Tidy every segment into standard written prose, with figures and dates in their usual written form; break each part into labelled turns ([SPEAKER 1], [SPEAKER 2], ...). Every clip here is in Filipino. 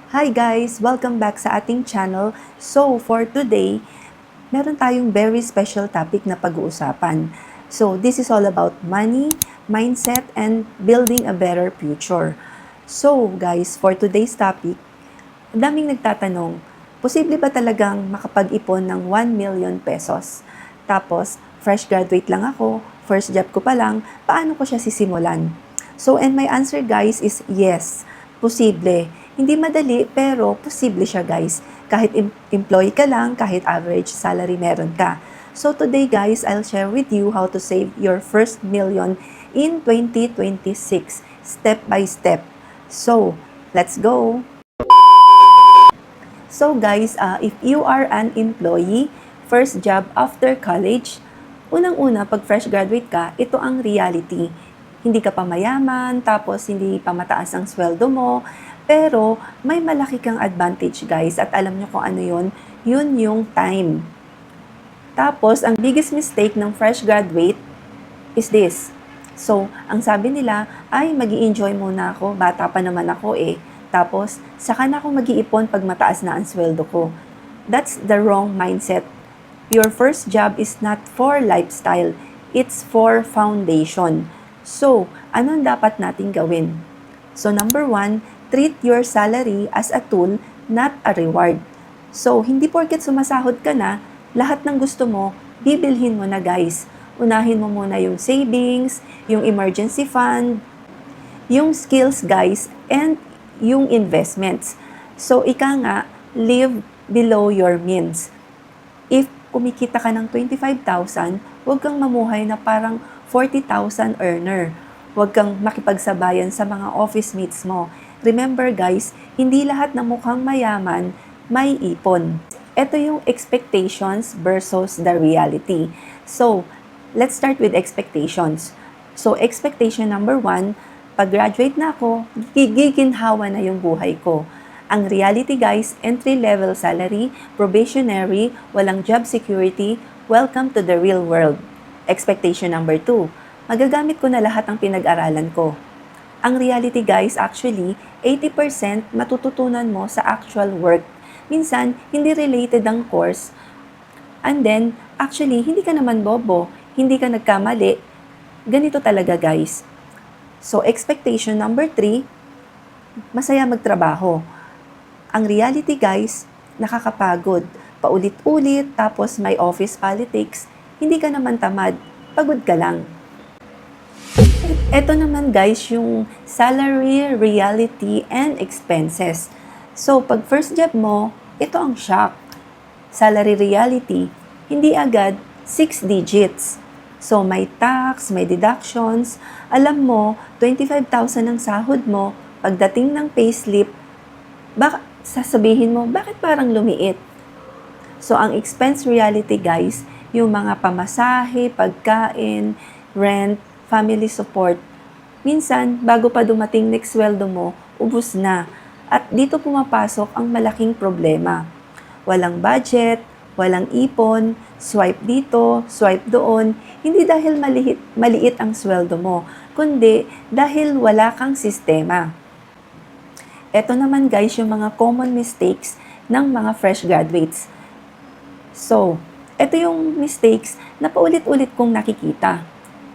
[SPEAKER 1] Hi guys! Welcome back sa ating channel. So, for today, meron tayong very special topic na pag-uusapan. So, this is all about money, mindset, and building a better future. So, guys, for today's topic, daming nagtatanong, posible ba talagang makapag-ipon ng 1 million pesos? Tapos, fresh graduate lang ako, first job ko pa lang, paano ko siya sisimulan? So, and my answer guys is yes, posible. Hindi madali, pero posible siya guys. Kahit employee ka lang, kahit average salary meron ka. So today guys, I'll share with you how to save your first million in 2026, step by step. So, let's go! So guys, if you are an employee, first job after college, unang-una pag fresh graduate ka, ito ang reality. Hindi ka pa mayaman, tapos hindi pa mataas ang sweldo mo, pero may malaki kang advantage guys at alam nyo kung ano yun yung time. Tapos, ang biggest mistake ng fresh graduate is this. So, ang sabi nila, ay mag-i-enjoy muna ako, bata pa naman ako eh. Tapos, saka na ako mag-iipon pag mataas na ang sweldo ko. That's the wrong mindset. Your first job is not for lifestyle, it's for foundation. So, anong dapat nating gawin? So, number 1, treat your salary as a tool, not a reward. So, hindi porket sumasahod ka na, lahat ng gusto mo, bibilhin mo na guys. Unahin mo muna yung savings, yung emergency fund, yung skills guys, and yung investments. So, ika nga, live below your means. If kumikita ka ng 25,000, huwag kang mamuhay na parang 40,000 earner. Huwag kang makipagsabayan sa mga office mates mo. Remember guys, hindi lahat na mukhang mayaman may ipon. Ito yung expectations versus the reality. So, let's start with expectations. So, expectation number 1, pag-graduate na ako, giginhawa na yung buhay ko. Ang reality guys, entry-level salary, probationary, walang job security, welcome to the real world. Expectation number 2, magagamit ko na lahat ng pinag-aralan ko. Ang reality guys, actually, 80% matututunan mo sa actual work. Minsan, hindi related ang course. And then, actually, hindi ka naman bobo, hindi ka nagkamali. Ganito talaga guys. So, expectation number 3, masaya magtrabaho. Ang reality guys, nakakapagod. Paulit-ulit, tapos may office politics. Hindi ka naman tamad, pagod ka lang. Ito naman guys yung salary, reality, and expenses. So, pag first job mo, ito ang shock. Salary reality, hindi agad 6 digits. So, may tax, may deductions. Alam mo, 25,000 ang sahod mo, pagdating ng payslip, sasabihin mo, bakit parang lumiit? So, ang expense reality guys, yung mga pamasahe, pagkain, rent, family support, minsan, bago pa dumating next sweldo mo, ubus na. At dito pumapasok ang malaking problema. Walang budget, walang ipon, swipe dito, swipe doon, hindi dahil maliit ang sweldo mo, kundi dahil wala kang sistema. Ito naman guys yung mga common mistakes ng mga fresh graduates. So, ito yung mistakes na paulit-ulit kong nakikita.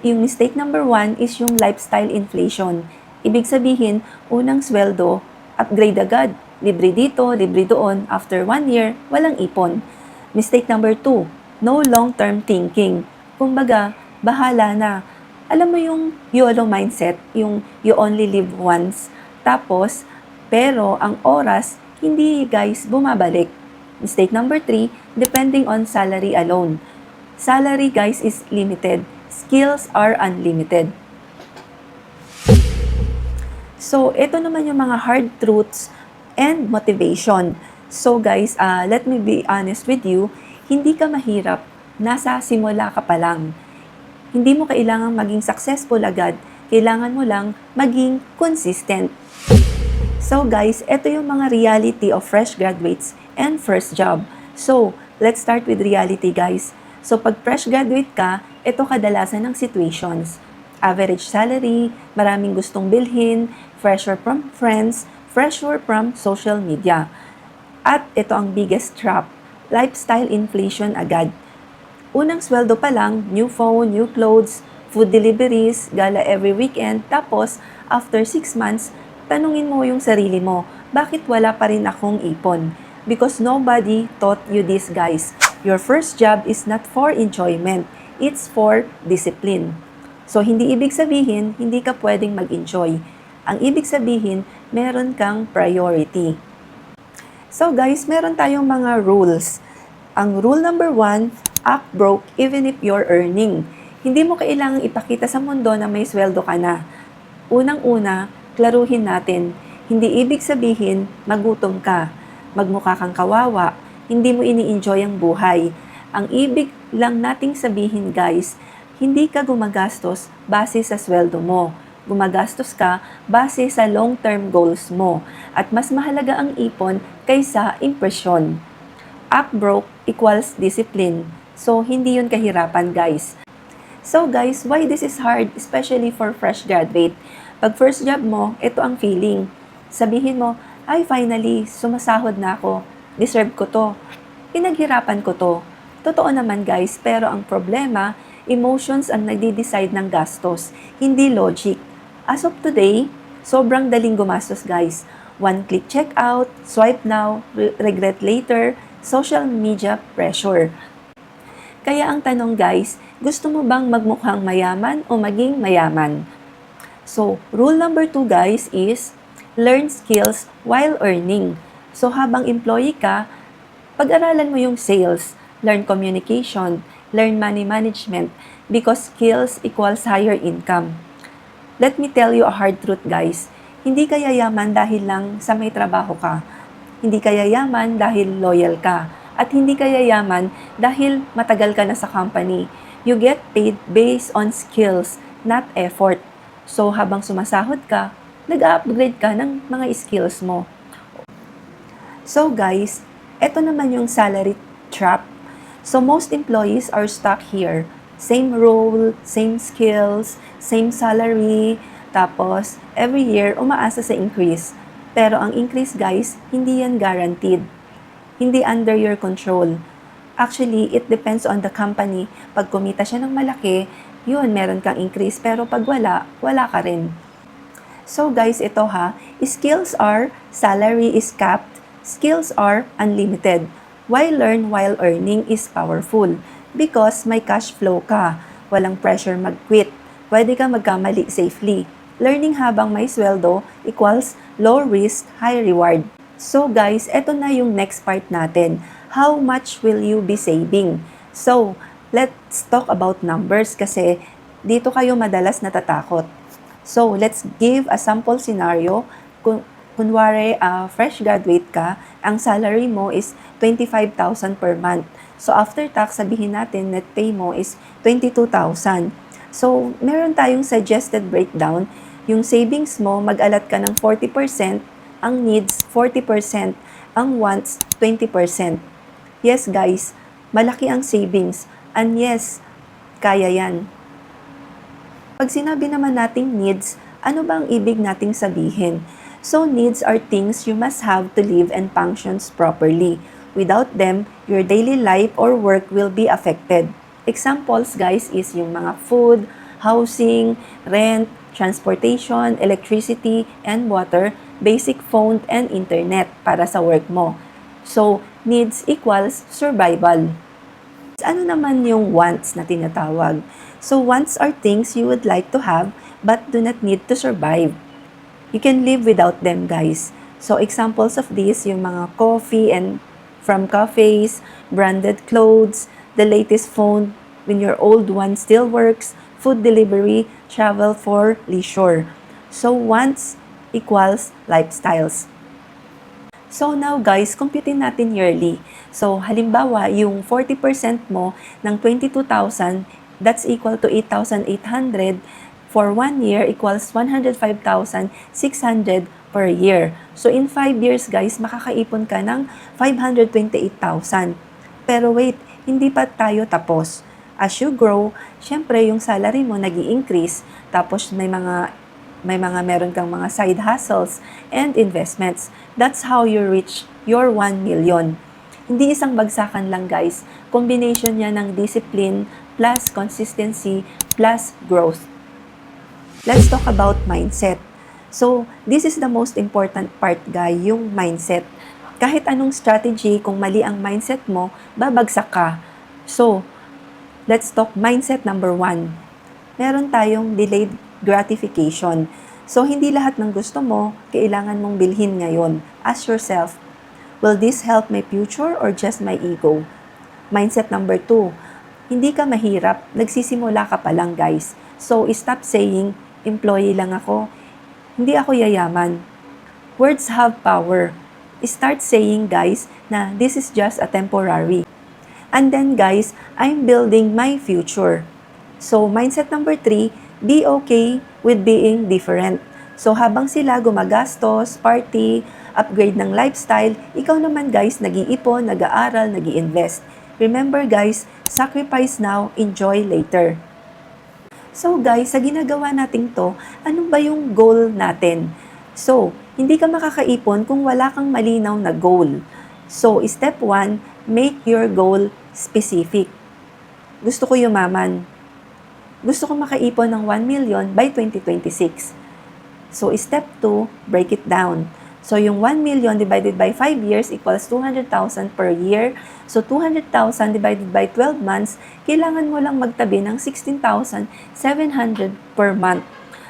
[SPEAKER 1] Yung mistake number 1 is yung lifestyle inflation. Ibig sabihin, unang sweldo, upgrade agad. Libre dito, libre doon. After 1 year, walang ipon. Mistake number 2, no long-term thinking. Kumbaga, bahala na. Alam mo yung YOLO mindset, yung you only live once. Tapos, pero ang oras, hindi guys bumabalik. Mistake number 3, depending on salary alone. Salary guys is limited. Skills are unlimited. So, ito naman yung mga hard truths and motivation. So guys, let me be honest with you, hindi ka mahirap, nasa simula ka pa lang. Hindi mo kailangang maging successful agad, kailangan mo lang maging consistent. So guys, ito yung mga reality of fresh graduates and first job. So, let's start with reality guys. So, pag fresh graduate ka, ito kadalasan ng situations. Average salary, maraming gustong bilhin, pressure from friends, pressure from social media. At ito ang biggest trap, lifestyle inflation agad. Unang sweldo pa lang, new phone, new clothes, food deliveries, gala every weekend, tapos after 6 months, tanungin mo yung sarili mo, bakit wala pa rin akong ipon? Because nobody taught you this, guys. Your first job is not for enjoyment, it's for discipline. So, hindi ibig sabihin, hindi ka pwedeng mag-enjoy. Ang ibig sabihin, meron kang priority. So guys, meron tayong mga rules. Ang rule number 1, act broke even if you're earning. Hindi mo kailangang ipakita sa mundo na may sweldo ka na. Unang-una, klaruhin natin, hindi ibig sabihin magutom ka, magmukha kang kawawa, hindi mo ini-enjoy ang buhay. Ang ibig lang nating sabihin, guys, hindi ka gumagastos base sa sweldo mo. Gumagastos ka base sa long-term goals mo. At mas mahalaga ang ipon kaysa impresyon. Act broke equals discipline. So, hindi yun kahirapan, guys. So, guys, why this is hard, especially for fresh graduate? Pag first job mo, ito ang feeling. Sabihin mo, ay finally, sumasahod na ako. Deserve ko to. Pinaghirapan ko to. Totoo naman, guys, pero ang problema, emotions ang nagdi-decide ng gastos, hindi logic. As of today, sobrang daling gumastos, guys. One-click checkout, swipe now, regret later, social media pressure. Kaya ang tanong, guys, gusto mo bang magmukhang mayaman o maging mayaman? So, rule number 2, guys, is learn skills while earning. So, habang employee ka, pag-aralan mo yung sales, learn communication, learn money management, because skills equals higher income. Let me tell you a hard truth, guys. Hindi ka yayaman dahil lang sa may trabaho ka. Hindi ka yayaman dahil loyal ka. At hindi ka yayaman dahil matagal ka na sa company. You get paid based on skills, not effort. So, habang sumasahod ka, nag-upgrade ka ng mga skills mo. So, guys, eto naman yung salary trap. So, most employees are stuck here. Same role, same skills, same salary, tapos every year umaasa sa increase. Pero ang increase, guys, hindi yan guaranteed. Hindi under your control. Actually, it depends on the company. Pag kumita siya ng malaki, yun, meron kang increase. Pero pag wala, wala ka rin. So guys, ito ha, skills are, salary is capped, skills are unlimited. Why learn while earning is powerful? Because may cash flow ka. Walang pressure mag-quit. Pwede kang magkamali safely. Learning habang may sweldo equals low risk, high reward. So guys, eto na yung next part natin. How much will you be saving? So, let's talk about numbers kasi dito kayo madalas natatakot. So, let's give a sample scenario. Kunwari, fresh graduate ka, ang salary mo is 25,000 per month. So, after tax, sabihin natin net pay mo is 22,000. So, meron tayong suggested breakdown. Yung savings mo, mag-alat ka ng 40%, ang needs 40%, ang wants 20%. Yes, guys, malaki ang savings. And yes, kaya yan. Pag sinabi naman nating needs, ano ba ang ibig nating sabihin? So, needs are things you must have to live and functions properly. Without them, your daily life or work will be affected. Examples, guys, is yung mga food, housing, rent, transportation, electricity, and water, basic phone and internet para sa work mo. So, needs equals survival. Ano naman yung wants na tinatawag? So, wants are things you would like to have but do not need to survive. You can live without them, guys. So, examples of these, yung mga coffee and from cafes, branded clothes, the latest phone when your old one still works, food delivery, travel for leisure. So, wants equals lifestyles. So, now guys, computin natin yearly. So, halimbawa, yung 40% mo ng 22,000, that's equal to 8,800 for 1 year equals 105,600 per year. So, in 5 years, guys, makakaipon ka ng 528,000. Pero wait, hindi pa tayo tapos. As you grow, syempre, yung salary mo nag-i-increase. Tapos, may mga meron kang mga side hustles and investments. That's how you reach your 1 million. Hindi isang bagsakan lang guys. Combination niya ng discipline plus consistency plus growth. Let's talk about mindset. So, this is the most important part, guys, yung mindset. Kahit anong strategy, kung mali ang mindset mo, babagsak ka. So, let's talk mindset number 1. Meron tayong delayed gratification. So, hindi lahat ng gusto mo, kailangan mong bilhin ngayon. Ask yourself, will this help my future or just my ego? Mindset number 2, hindi ka mahirap, nagsisimula ka pa lang guys. So, stop saying, employee lang ako, hindi ako yayaman. Words have power. Start saying guys na this is just a temporary. And then guys, I'm building my future. So, mindset number 3, be okay with being different. So, habang sila gumagastos, party, upgrade ng lifestyle, ikaw naman guys, nag-iipon, nag-aaral, nag-i-invest. Remember guys, sacrifice now, enjoy later. So guys, sa ginagawa natin to, ano ba yung goal natin? So, hindi ka makakaipon kung wala kang malinaw na goal. So, step 1, make your goal specific. Gusto ko yumaman. Gusto ko makaipon ng 1 million by 2026. So, step 2, break it down. So, yung 1 million divided by 5 years equals 200,000 per year. So, 200,000 divided by 12 months, kailangan mo lang magtabi ng 16,700 per month.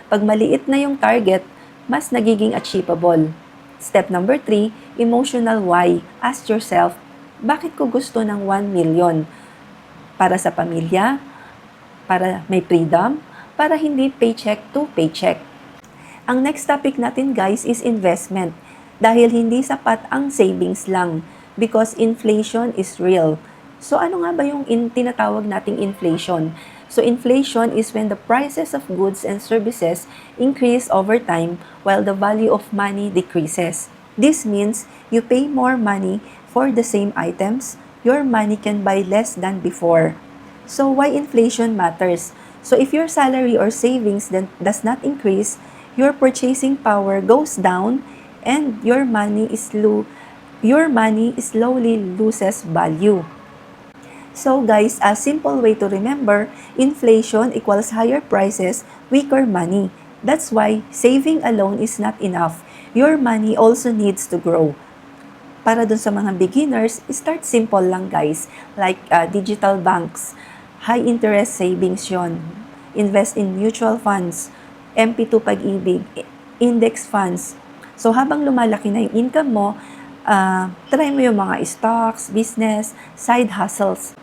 [SPEAKER 1] Pag maliit na yung target, mas nagiging achievable. Step number 3, emotional why. Ask yourself, bakit ko gusto ng 1 million? Para sa pamilya? Para may freedom? Para hindi paycheck to paycheck? Ang next topic natin guys is investment. Dahil hindi sapat ang savings lang because inflation is real. So ano nga ba yung tinatawag nating inflation? So inflation is when the prices of goods and services increase over time while the value of money decreases. This means you pay more money for the same items, your money can buy less than before. So why inflation matters? So if your salary or savings then does not increase, your purchasing power goes down and your money slowly loses value. So guys, a simple way to remember, inflation equals higher prices, weaker money. That's why saving alone is not enough. Your money also needs to grow. Para dun sa mga beginners, start simple lang guys, like digital banks, high interest savings yon. Invest in mutual funds, MP2 Pag-ibig, index funds. So, habang lumalaki na yung income mo, try mo yung mga stocks, business, side hustles.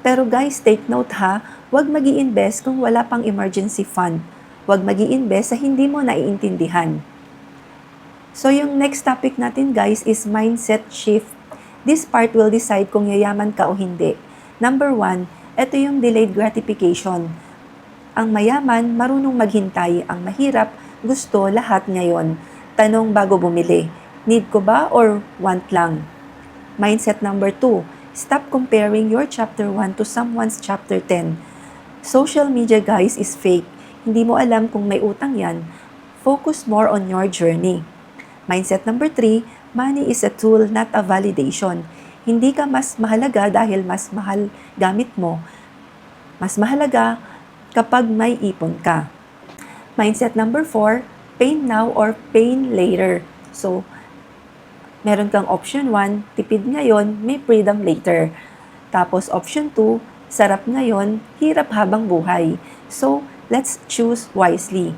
[SPEAKER 1] Pero guys, take note ha, huwag mag-i-invest kung wala pang emergency fund. Huwag mag-i-invest sa hindi mo naiintindihan. So, yung next topic natin guys is mindset shift. This part will decide kung yayaman ka o hindi. Number 1, ito yung delayed gratification. Ang mayaman, marunong maghintay. Ang mahirap, gusto lahat ngayon. Tanong bago bumili, need ko ba or want lang? Mindset number 2, stop comparing your chapter 1 to someone's chapter 10. Social media guys is fake. Hindi mo alam kung may utang yan. Focus more on your journey. Mindset number 3, money is a tool, not a validation. Hindi ka mas mahalaga dahil mas mahal gamit mo. Mas mahalaga kapag may ipon ka. Mindset number 4, pain now or pain later. So, meron kang option 1, tipid ngayon, may freedom later. Tapos option 2, sarap ngayon, hirap habang buhay. So, let's choose wisely.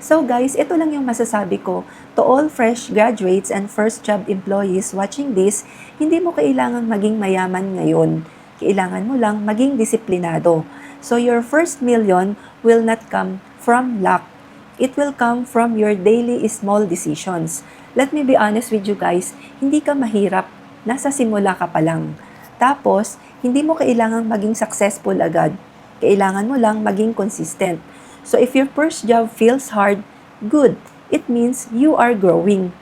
[SPEAKER 1] So guys, ito lang yung masasabi ko. To all fresh graduates and first job employees watching this, hindi mo kailangang maging mayaman ngayon. Kailangan mo lang maging disiplinado. So your first million will not come from luck. It will come from your daily small decisions. Let me be honest with you guys, hindi ka mahirap. Nasa simula ka pa lang. Tapos, hindi mo kailangang maging successful agad. Kailangan mo lang maging consistent. So if your first job feels hard, good. It means you are growing.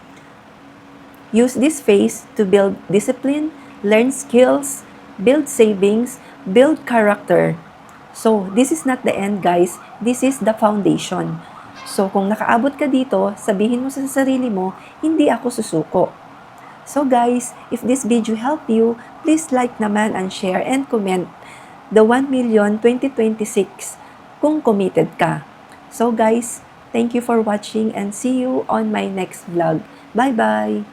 [SPEAKER 1] Use this phase to build discipline, learn skills, build savings, build character. So, this is not the end, guys. This is the foundation. So kung nakaabot ka dito, sabihin mo sa sarili mo, hindi ako susuko. So guys, if this video helped you, please like naman and share and comment the 1 million 2026 kung committed ka. So guys, thank you for watching and see you on my next vlog. Bye-bye!